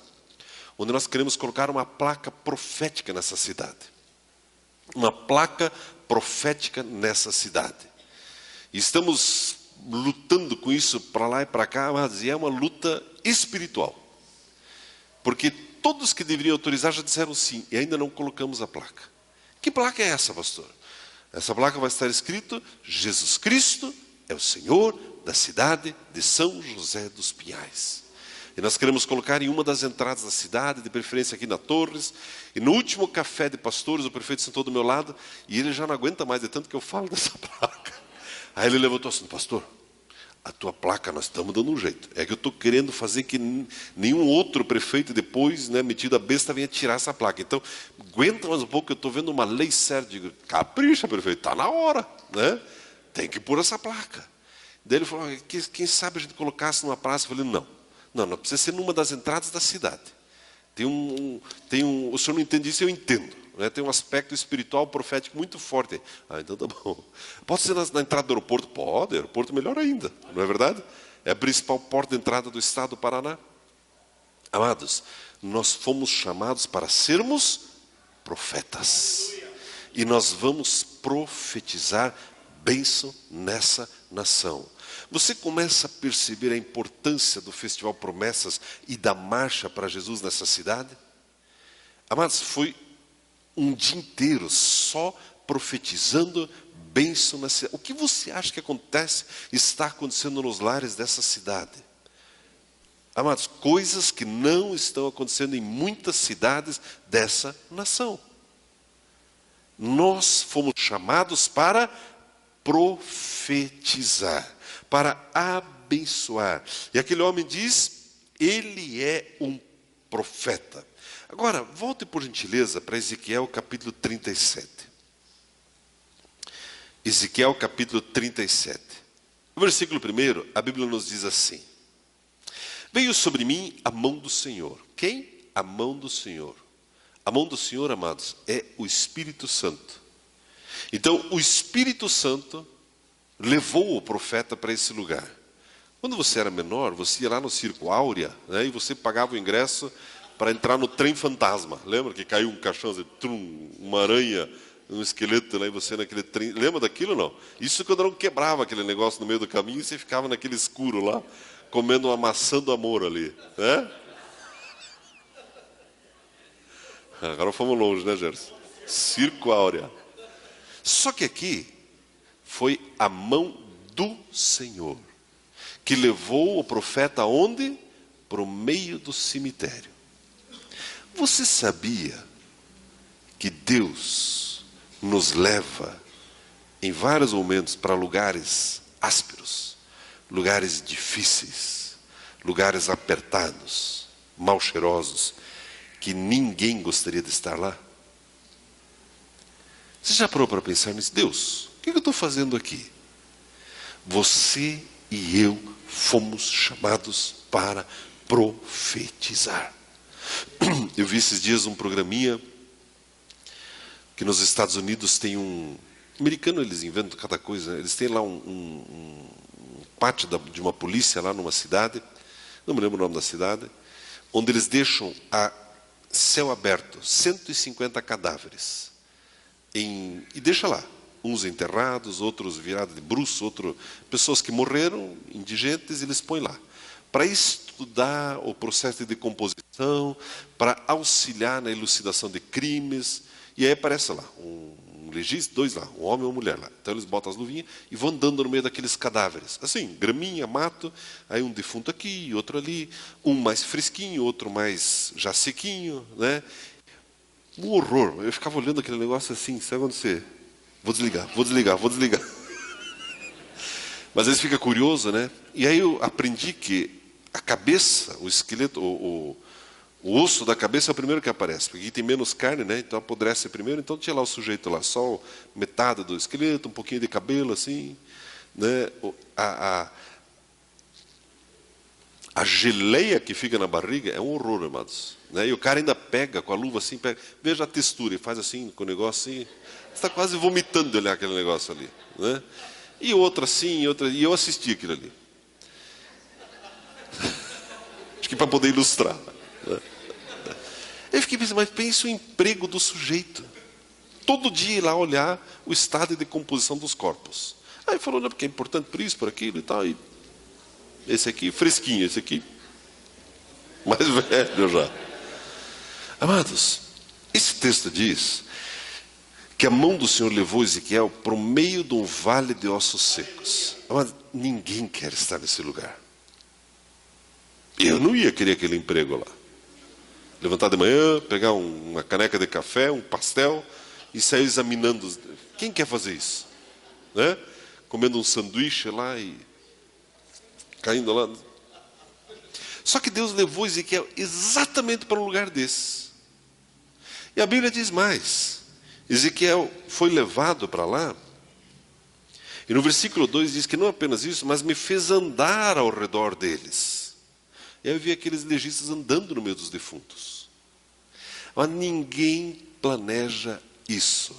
onde nós queremos colocar uma placa profética nessa cidade. Uma placa profética nessa cidade. E estamos lutando com isso para lá e para cá, mas é uma luta espiritual. Porque todos que deveriam autorizar já disseram sim, e ainda não colocamos a placa. Que placa é essa, pastor? Essa placa vai estar escrito, Jesus Cristo é o Senhor da cidade de São José dos Pinhais. E nós queremos colocar em uma das entradas da cidade, de preferência aqui na Torres, e no último café de pastores, o prefeito sentou do meu lado, e ele já não aguenta mais de tanto que eu falo dessa placa. Aí ele levantou assim, pastor, a tua placa nós estamos dando um jeito. É que eu estou querendo fazer que nenhum outro prefeito depois, metido a besta, venha tirar essa placa. Então, aguenta mais um pouco, eu estou vendo uma lei certa. Digo, capricha, prefeito, está na hora. Tem que pôr essa placa. Daí ele falou, quem sabe a gente colocasse numa praça? Eu falei, não precisa ser numa das entradas da cidade. O senhor não entende isso, eu entendo. Tem um aspecto espiritual, profético muito forte. Então tá bom. Pode ser na entrada do aeroporto? Pode, aeroporto melhor ainda, não é verdade? É a principal porta de entrada do estado do Paraná. Amados, nós fomos chamados para sermos profetas. E nós vamos profetizar bênção nessa nação. Você começa a perceber a importância do Festival Promessas e da marcha para Jesus nessa cidade? Amados, foi um dia inteiro só profetizando bênção na cidade. O que você acha que acontece, está acontecendo nos lares dessa cidade? Amados, coisas que não estão acontecendo em muitas cidades dessa nação. Nós fomos chamados para profetizar, para abençoar. E aquele homem diz, ele é um profeta. Agora, volte por gentileza para Ezequiel capítulo 37. Ezequiel capítulo 37. No versículo 1, a Bíblia nos diz assim: veio sobre mim a mão do Senhor. Quem? A mão do Senhor. A mão do Senhor, amados, é o Espírito Santo. Então, o Espírito Santo levou o profeta para esse lugar. Quando você era menor, você ia lá no Circo Áurea, né, e você pagava o ingresso para entrar no trem fantasma. Lembra que caiu um caixão, assim, uma aranha, um esqueleto lá, e você naquele trem. Lembra daquilo ou não? Isso quando não quebrava aquele negócio no meio do caminho e você ficava naquele escuro lá, comendo uma maçã do amor ali, né? Agora fomos longe, né, Gerson? Circo Áurea. Só que aqui foi a mão do Senhor que levou o profeta aonde? Para o meio do cemitério. Você sabia que Deus nos leva em vários momentos para lugares ásperos, lugares difíceis, lugares apertados, mal cheirosos, que ninguém gostaria de estar lá? Você já parou para pensar nisso? Deus, o que eu estou fazendo aqui? Você e eu fomos chamados para profetizar. Eu vi esses dias um programinha que nos Estados Unidos tem um... Americano, eles inventam cada coisa, né? Eles têm lá um pátio de uma polícia lá numa cidade, não me lembro o nome da cidade, onde eles deixam a céu aberto 150 cadáveres. E deixa lá, uns enterrados, outros virados de bruço, pessoas que morreram, indigentes, eles põem lá. Para estudar o processo de decomposição, para auxiliar na elucidação de crimes. E aí aparece lá, um legista, dois lá, um homem e uma mulher lá. Então eles botam as luvinhas e vão andando no meio daqueles cadáveres. Assim, graminha, mato, aí um defunto aqui, outro ali, um mais fresquinho, outro mais já sequinho, né? Um horror. Eu ficava olhando aquele negócio assim, sabe quando você... Vou desligar. Mas às vezes fica curioso, né? E aí eu aprendi que a cabeça, o esqueleto, o osso da cabeça é o primeiro que aparece, porque aqui tem menos carne, né? Então apodrece primeiro. Então tinha lá o sujeito lá, só metade do esqueleto, um pouquinho de cabelo assim, né? A geleia que fica na barriga é um horror, amados. Né? E o cara ainda pega com a luva assim, pega, veja a textura, e faz assim, com o negócio assim. Você está quase vomitando de olhar aquele negócio ali. Né? E outra assim, e eu assisti aquilo ali. Acho que para poder ilustrar. Né? Eu fiquei pensando, mas pensa o emprego do sujeito. Todo dia ir lá olhar o estado de decomposição dos corpos. Aí falou, não, porque é importante por isso, por aquilo e tal. E esse aqui, fresquinho, esse aqui, mais velho já. Amados, esse texto diz que a mão do Senhor levou Ezequiel para o meio de um vale de ossos secos. Amados, ninguém quer estar nesse lugar. Eu não ia querer aquele emprego lá. Levantar de manhã, pegar uma caneca de café, um pastel e sair examinando. Quem quer fazer isso? Né? Comendo um sanduíche lá e caindo lá. Só que Deus levou Ezequiel exatamente para um lugar desse. E a Bíblia diz mais. Ezequiel foi levado para lá. E no versículo 2 diz que não apenas isso, mas me fez andar ao redor deles. E aí eu vi aqueles legistas andando no meio dos defuntos. Mas ninguém planeja isso.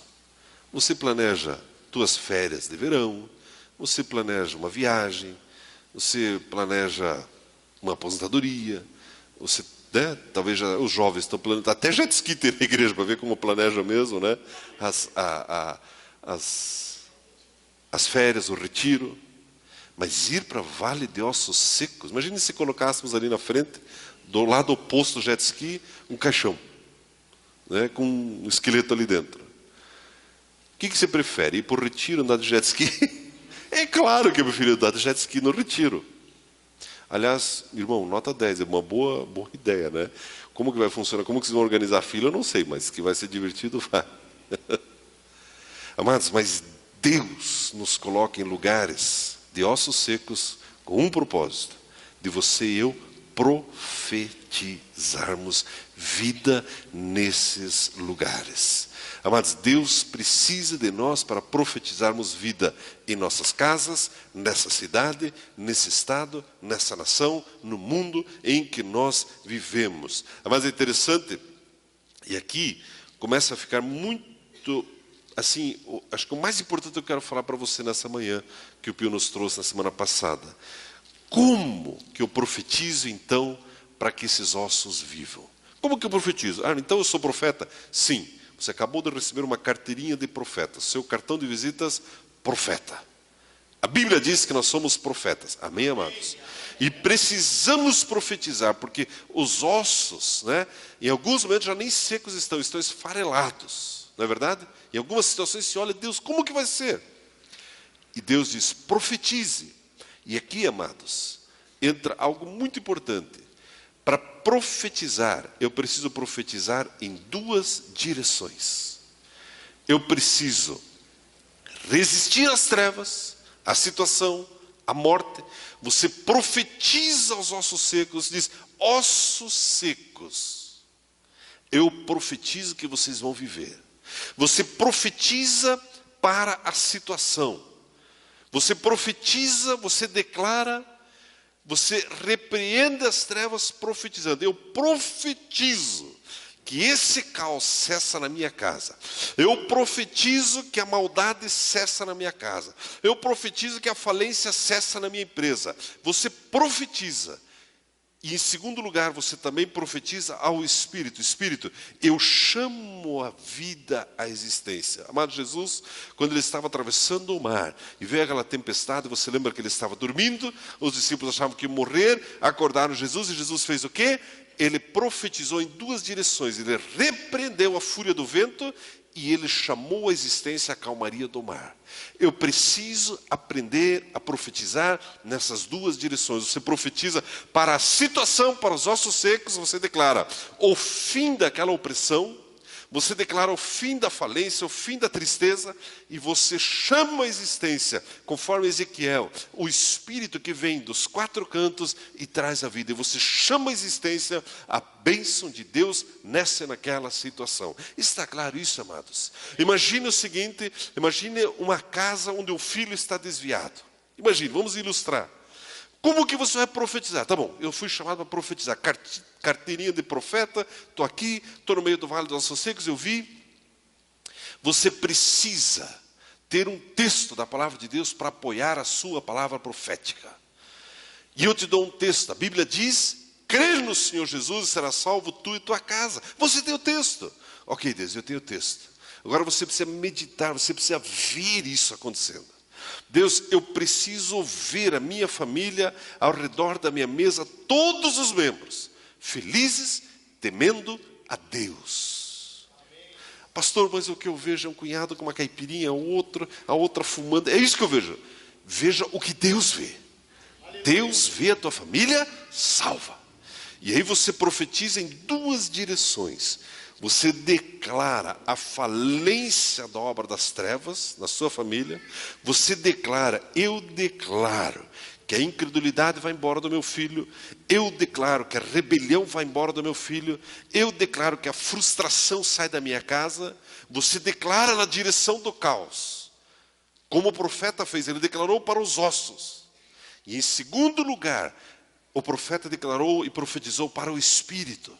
Você planeja tuas férias de verão, você planeja uma viagem, você planeja uma aposentadoria, você, né, talvez já, os jovens estão planejando, até jet ski tem na igreja para ver como planeja mesmo, né, as férias, o retiro. Mas ir para Vale de Ossos Secos, imagine se colocássemos ali na frente, do lado oposto do jet ski, um caixão, né, com um esqueleto ali dentro. O que você prefere? Ir para o retiro, andar de jet ski? É claro que eu prefiro andar de jet ski no retiro. Aliás, irmão, nota 10, é uma boa ideia, né? Como que vai funcionar? Como que vocês vão organizar a fila? Eu não sei, mas que vai ser divertido, vai. Amados, mas Deus nos coloca em lugares de ossos secos com um propósito, de você e eu profetizarmos vida nesses lugares. Amados, Deus precisa de nós para profetizarmos vida em nossas casas, nessa cidade, nesse estado, nessa nação, no mundo em que nós vivemos. Mas é interessante, e aqui começa a ficar muito, assim, acho que o mais importante que eu quero falar para você nessa manhã, que o Pio nos trouxe na semana passada. Como que eu profetizo, então, para que esses ossos vivam? Como que eu profetizo? Então eu sou profeta? Sim. Você acabou de receber uma carteirinha de profeta. Seu cartão de visitas, profeta. A Bíblia diz que nós somos profetas. Amém, amados? E precisamos profetizar, porque os ossos, né, em alguns momentos já nem secos estão esfarelados. Não é verdade? Em algumas situações se olha, Deus, como que vai ser? E Deus diz, profetize. E aqui, amados, entra algo muito importante. Para profetizar, eu preciso profetizar em duas direções. Eu preciso resistir às trevas, à situação, à morte. Você profetiza aos ossos secos, diz, ossos secos, eu profetizo que vocês vão viver. Você profetiza para a situação. Você profetiza, você declara, você repreende as trevas profetizando. Eu profetizo que esse caos cessa na minha casa. Eu profetizo que a maldade cessa na minha casa. Eu profetizo que a falência cessa na minha empresa. Você profetiza. E em segundo lugar, você também profetiza ao Espírito. Espírito, eu chamo a vida à existência. Amado Jesus, quando ele estava atravessando o mar e veio aquela tempestade, você lembra que ele estava dormindo, os discípulos achavam que ia morrer, acordaram Jesus e Jesus fez o quê? Ele profetizou em duas direções. Ele repreendeu a fúria do vento e ele chamou à existência a calmaria do mar. Eu preciso aprender a profetizar nessas duas direções. Você profetiza para a situação, para os ossos secos, você declara o fim daquela opressão, você declara o fim da falência, o fim da tristeza, e você chama a existência, conforme Ezequiel, o Espírito que vem dos quatro cantos e traz a vida. E você chama a existência a bênção de Deus nessa e naquela situação. Está claro isso, amados? Imagine o seguinte, imagine uma casa onde o filho está desviado. Imagine, vamos ilustrar. Como que você vai profetizar? Tá bom, eu fui chamado para profetizar. Carteirinha de profeta, estou aqui, estou no meio do Vale dos Ossos Secos, eu vi. Você precisa ter um texto da palavra de Deus para apoiar a sua palavra profética. E eu te dou um texto. A Bíblia diz, crer no Senhor Jesus e será salvo tu e tua casa. Você tem o texto. Ok, Deus, eu tenho o texto. Agora você precisa meditar, você precisa ver isso acontecendo. Deus, eu preciso ver a minha família ao redor da minha mesa, todos os membros, felizes, temendo a Deus. Amém. Pastor, mas o que eu vejo é um cunhado com uma caipirinha, a outra fumando. É isso que eu vejo. Veja o que Deus vê. Deus vê a tua família, salva. E aí você profetiza em duas direções. Você declara a falência da obra das trevas na sua família. Você declara, eu declaro que a incredulidade vai embora do meu filho. Eu declaro que a rebelião vai embora do meu filho. Eu declaro que a frustração sai da minha casa. Você declara na direção do caos. Como o profeta fez, ele declarou para os ossos. E em segundo lugar, o profeta declarou e profetizou para o Espírito.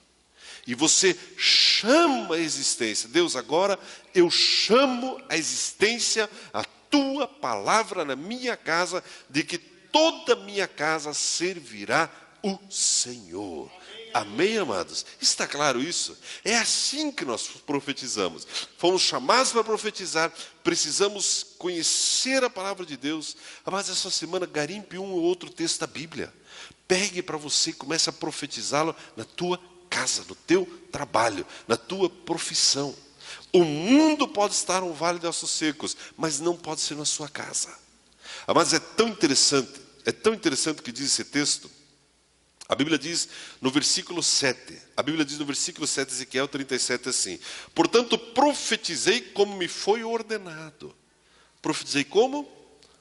E você chama a existência. Deus, agora eu chamo a existência a tua palavra na minha casa, de que toda a minha casa servirá o Senhor. Amém, amados? Está claro isso? É assim que nós profetizamos. Fomos chamados para profetizar, precisamos conhecer a palavra de Deus. Mas essa semana garimpe um ou outro texto da Bíblia. Pegue para você e comece a profetizá-lo na tua casa, no teu trabalho, na tua profissão. O mundo pode estar um vale de ossos secos, mas não pode ser na sua casa. Mas é tão interessante que diz esse texto, A Bíblia diz no versículo 7, Ezequiel 37 assim: portanto profetizei como me foi ordenado. Profetizei como?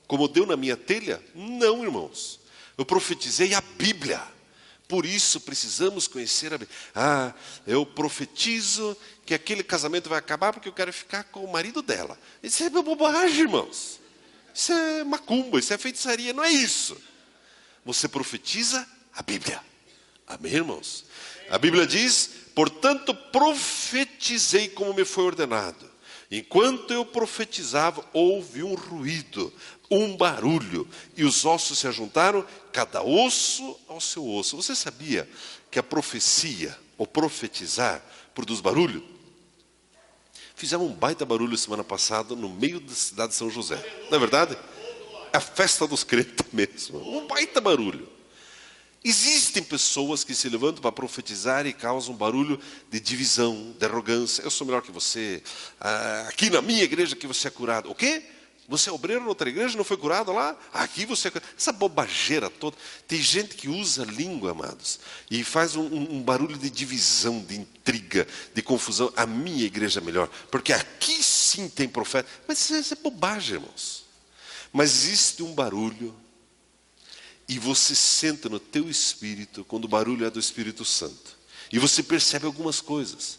Como deu na minha telha? Não, irmãos. Eu profetizei a Bíblia. Por isso precisamos conhecer a Bíblia. Eu profetizo que aquele casamento vai acabar porque eu quero ficar com o marido dela. Isso é bobagem, irmãos. Isso é macumba, isso é feitiçaria, não é isso. Você profetiza a Bíblia. Amém, irmãos? A Bíblia diz, portanto profetizei como me foi ordenado. Enquanto eu profetizava, houve um ruído, um barulho, e os ossos se ajuntaram, cada osso ao seu osso. Você sabia que a profecia, ou profetizar, produz barulho? Fizemos um baita barulho semana passada no meio da cidade de São José. Não é verdade? É a festa dos crentes mesmo. Um baita barulho. Existem pessoas que se levantam para profetizar e causam barulho de divisão, de arrogância. Eu sou melhor que você. Aqui na minha igreja que você é curado. O quê? Você é obreiro na outra igreja, não foi curado lá? Aqui você é curado. Essa bobageira toda. Tem gente que usa a língua, amados, e faz um barulho de divisão, de intriga, de confusão. A minha igreja é melhor, porque aqui sim tem profeta. Mas isso é bobagem, irmãos. Mas existe um barulho, e você senta no teu espírito, quando o barulho é do Espírito Santo. E você percebe algumas coisas.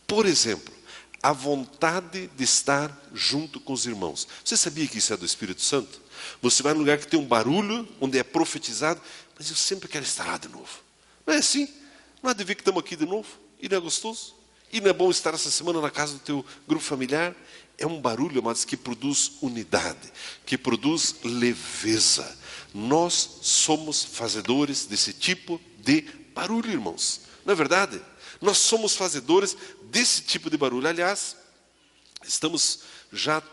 Por exemplo, a vontade de estar junto com os irmãos. Você sabia que isso é do Espírito Santo? Você vai num lugar que tem um barulho, onde é profetizado, mas eu sempre quero estar lá de novo. Não é assim? Não há de ver que estamos aqui de novo? E não é gostoso? E não é bom estar essa semana na casa do teu grupo familiar? É um barulho, amados, que produz unidade, que produz leveza. Nós somos fazedores desse tipo de barulho, irmãos. Não é verdade? Nós somos fazedores desse tipo de barulho. Aliás, estamos já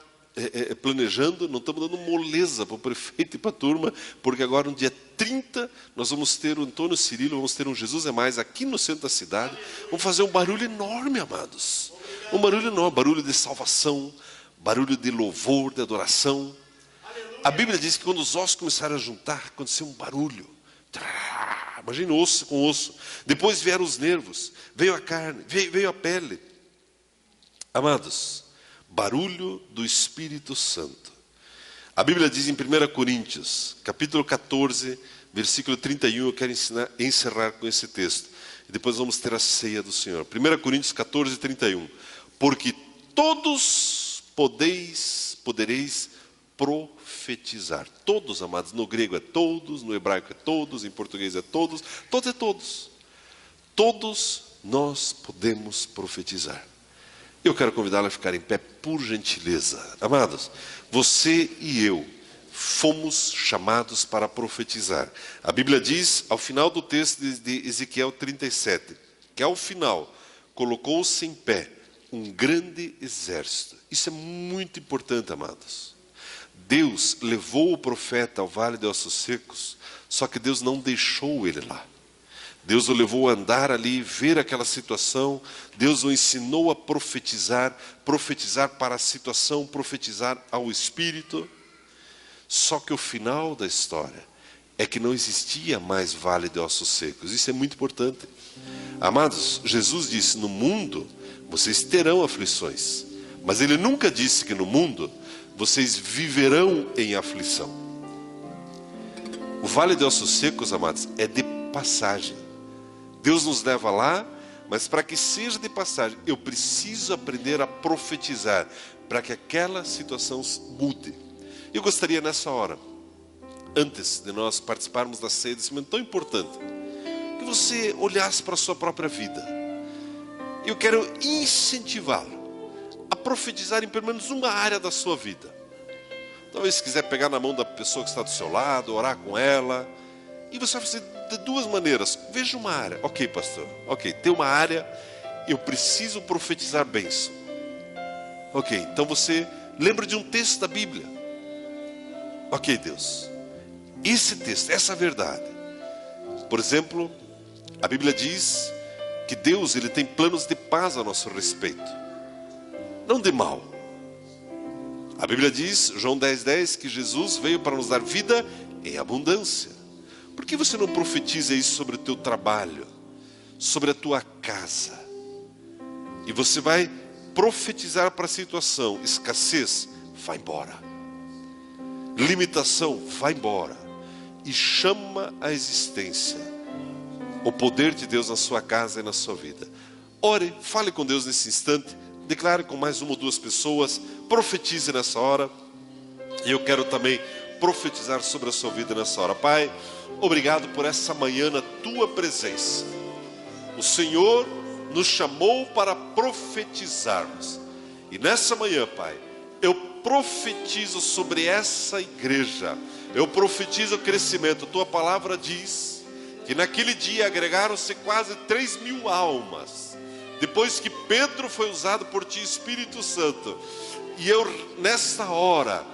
planejando, não estamos dando moleza para o prefeito e para a turma, porque agora no dia 30 nós vamos ter o Antônio Cirilo, vamos ter um Jesus é Mais aqui no centro da cidade. Vamos fazer um barulho enorme, amados. Um barulho enorme, barulho de salvação, barulho de louvor, de adoração. A Bíblia diz que quando os ossos começaram a juntar, aconteceu um barulho. Imagina osso com osso. Depois vieram os nervos, veio a carne, veio a pele. Amados, barulho do Espírito Santo. A Bíblia diz em 1 Coríntios, capítulo 14, versículo 31, eu quero encerrar com esse texto. E depois vamos ter a ceia do Senhor. 1 Coríntios 14, 31. Porque todos podereis profetizar. Todos, amados, no grego é todos, no hebraico é todos, em português é todos, todos é todos. Todos nós podemos profetizar. Eu quero convidá-la a ficar em pé, por gentileza. Amados, você e eu fomos chamados para profetizar. A Bíblia diz, ao final do texto de Ezequiel 37, que ao final colocou-se em pé um grande exército. Isso é muito importante, amados. Deus levou o profeta ao vale de ossos secos, só que Deus não deixou ele lá. Deus o levou a andar ali, ver aquela situação. Deus o ensinou a profetizar, profetizar para a situação, profetizar ao Espírito. Só que o final da história é que não existia mais vale de ossos secos. Isso é muito importante. Amados, Jesus disse, no mundo vocês terão aflições. Mas Ele nunca disse que no mundo vocês viverão em aflição. O vale de ossos secos, amados, é de passagem. Deus nos leva lá, mas para que seja de passagem, eu preciso aprender a profetizar, para que aquela situação mude. Eu gostaria nessa hora, antes de nós participarmos da ceia desse momento tão importante, que você olhasse para a sua própria vida. Eu quero incentivá-lo a profetizar em pelo menos uma área da sua vida. Talvez se quiser pegar na mão da pessoa que está do seu lado, orar com ela. E você vai fazer de duas maneiras. Veja uma área. Ok, pastor. Ok, tem uma área, eu preciso profetizar bênção. Ok, então você lembra de um texto da Bíblia. Ok, Deus. Esse texto, essa verdade. Por exemplo, a Bíblia diz que Deus ele tem planos de paz a nosso respeito. Não de mal. A Bíblia diz, João 10:10, que Jesus veio para nos dar vida em abundância. Por que você não profetiza isso sobre o teu trabalho, sobre a tua casa? E você vai profetizar para a situação. Escassez, vai embora. Limitação, vai embora. E chama à existência o poder de Deus na sua casa e na sua vida. Ore, fale com Deus nesse instante. Declare com mais uma ou duas pessoas. Profetize nessa hora. E eu quero também profetizar sobre a sua vida nessa hora. Pai, obrigado por essa manhã na tua presença. O Senhor nos chamou para profetizarmos. E nessa manhã, Pai, eu profetizo sobre essa igreja. Eu profetizo o crescimento. Tua palavra diz que naquele dia agregaram-se quase 3.000 almas. Depois que Pedro foi usado por ti, Espírito Santo. E eu, nessa hora,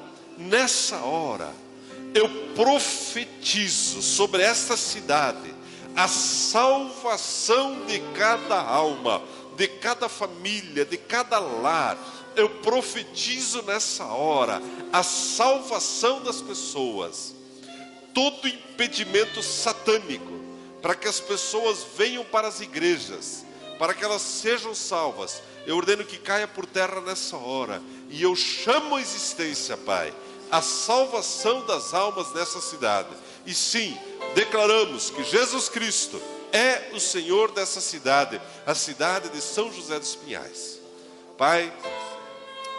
eu profetizo sobre esta cidade a salvação de cada alma, de cada família, de cada lar. Eu profetizo nessa hora a salvação das pessoas. Todo impedimento satânico para que as pessoas venham para as igrejas, para que elas sejam salvas, eu ordeno que caia por terra nessa hora. E eu chamo a existência, Pai, a salvação das almas nessa cidade. E sim, declaramos que Jesus Cristo é o Senhor dessa cidade, a cidade de São José dos Pinhais. Pai,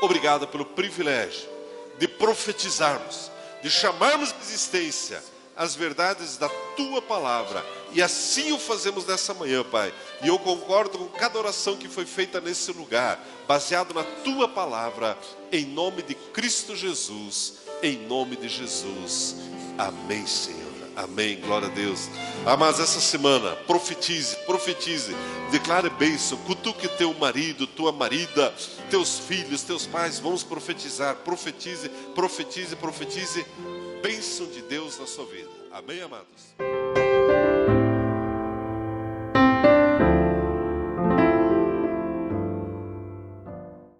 obrigado pelo privilégio de profetizarmos, de chamarmos à existência as verdades da tua palavra. E assim o fazemos nessa manhã, Pai. E eu concordo com cada oração que foi feita nesse lugar, baseado na tua palavra, em nome de Cristo Jesus, em nome de Jesus. Amém, Senhor. Amém, glória a Deus. Mas essa semana, profetize, declare bênção, cutuque teu marido, tua marida, teus filhos, teus pais. Vamos profetizar, profetize, bênção de Deus na sua vida. Amém, amados?